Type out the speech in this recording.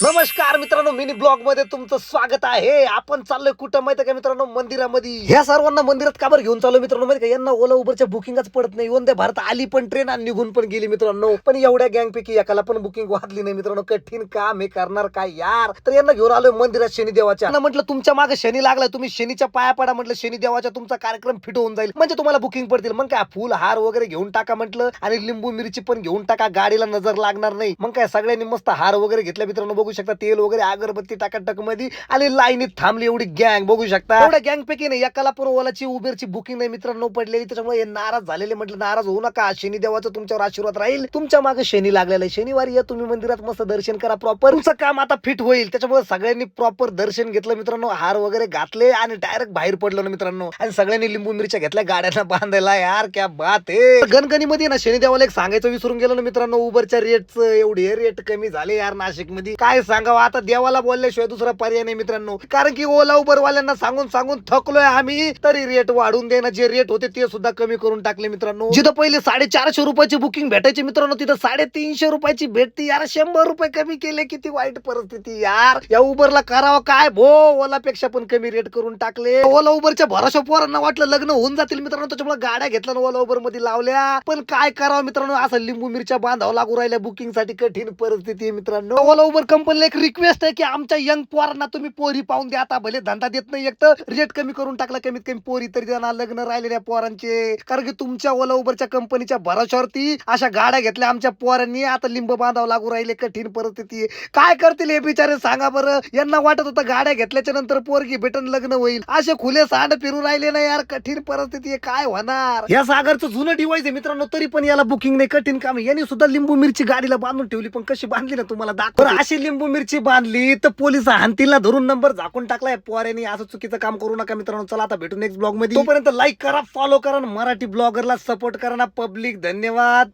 नमस्कार मित्रांनो, mini blog मध्ये तुमचं स्वागत आहे. आपण चाललोय कुठं माहिती का मित्रांनो, मंदिरामध्ये. ह्या सर्वांना मंदिरात का बरं घेऊन चाललो मित्रांनो माहिती का, यांना ओला उबरच्या बुकिंगच पडत नाही. वंदे भारत आली पण ट्रेन आणि निघून पण गेली मित्रांनो. पण एवढ्या गँग पैकी एकाला पण बुकिंग वाढली नाही मित्रांनो. कठीण काम हे करणार काय यार. तर यांना घेऊन आलोय मंदिरात शनिदेवाच्या. म्हटलं तुमच्या मागे शनी लागलाय, तुम्ही शनीच्या पाया पडा म्हटलं, शनिदेवाच्या तुमचा कार्यक्रम फिट होऊन जाईल, म्हणजे तुम्हाला बुकिंग पडतील. मग काय फुल हार वगैरे घेऊन टाका म्हटलं, आणि लिंबू मिरची पण घेऊन टाका, गाडीला नजर लागणार नाही. मग काय सगळ्यांनी मस्त हार वगैरे घेतल्या मित्रांनो, बघू शकता तेल वगैरे अगरबत्ती टाकट मध्ये, आणि लाईनीत थांबली एवढी गँग बघू शकता. एवढ्या गँग पैकी नाही एकाला पण ओलाची उबेरची बुकिंग नाही मित्रांनो पडलेली. त्याच्यामुळे हे नाराज झालेले. म्हटलं नाराज होऊ नका, शनी देवाचा तुमच्यावर आशीर्वाद राहील. तुमच्या मागे शनी लागलेला आहे. शनिवारी या तुम्ही मंदिरात मस्त दर्शन करा प्रॉपर, तुमचं काम आता फिट होईल. त्याच्यामुळे सगळ्यांनी प्रॉपर दर्शन घेतलं मित्रांनो, हार वगैरे घातले आणि डायरेक्ट बाहेर पडलो ना मित्रांनो. आणि सगळ्यांनी लिंबू मिरच्या घेतल्या गाड्यांना बांधायला. यार क्या बात आहे. गणगणीमध्ये ना शनी देवाला एक सांगायचं विसरून गेलो ना मित्रांनो, उबरच्या रेटचं एवढे रेट कमी झाले यार नाशिक मध्ये. काय सांगावं आता, देवाला बोलल्याशिवाय दुसरा पर्याय नाही मित्रांनो. कारण की ओला उबरवाल्यांना सांगून सांगून थकलोय आम्ही, तरी रेट वाढून दे ना. जे रेट होते ते सुद्धा कमी करून टाकले मित्रांनो. जिथं पहिले 450 रुपयाची बुकिंग भेटायची मित्रांनो, तिथं 350 रुपयाची भेटती यार. 100 रुपये कमी केले. किती वाईट परिस्थिती यार. या उबरला करावं काय भो, ओलापेक्षा पण कमी रेट करून टाकले. ओला उबरच्या भरोशा पोरांना वाटलं लग्न होऊन जातील मित्रांनो, त्याच्यामुळे गाड्या घेतल्या ना ओला उबर मध्ये लावल्या. पण काय करावं मित्रांनो, असं लिंबू मिरच्या बांधावं लागू राहिल्या बुकिंग साठी. कठीण परिस्थिती आहे मित्रांनो. ओला उबर कंपनीला एक रिक्वेस्ट आहे की आमच्या यंग पोरांना तुम्ही पोरी पाहून द्या. आता भले धंदा देत नाही, एक तर रेट कमी करून टाकला, कमीत कमी पोरी तरी त्यांना लग्न राहिलेल्या पोरांचे. कारण की तुमच्या ओला उबरच्या कंपनीच्या भरोशावरती अशा गाड्या घेतल्या आमच्या पोरांनी, आता लिंब बांधावं लागू राहिले. कठीण परिस्थिती. काय करतील हे बिचारे सांगा बरं. यांना वाटत होतं गाड्या घेतल्याच्या नंतर पोरगी भेटन लग्न होईल, असे खुले सांड फिरून राहिले ना यार. कठीण परिस्थिती आहे, काय होणार. या सागरचं जुनं डिवाइस आहे मित्रांनो, तरी पण याला बुकिंग नाही. कठीण काम. यांनी सुद्धा लिंबू मिरची गाडीला बांधून ठेवली, पण कशी बांधली ना तुम्हाला दाखव. अशी लिंबू मिरची बांधली तर पोलीस हानतीला धरून नंबर झाकून टाकलाय पोरांनी. असं चुकीचं काम करू नका मित्रांनो. चला आता भेटू नेक्स्ट ब्लॉग मध्ये. तोपर्यंत लाईक करा, फॉलो करा, मराठी ब्लॉगरला सपोर्ट करा ना पब्लिक. धन्यवाद.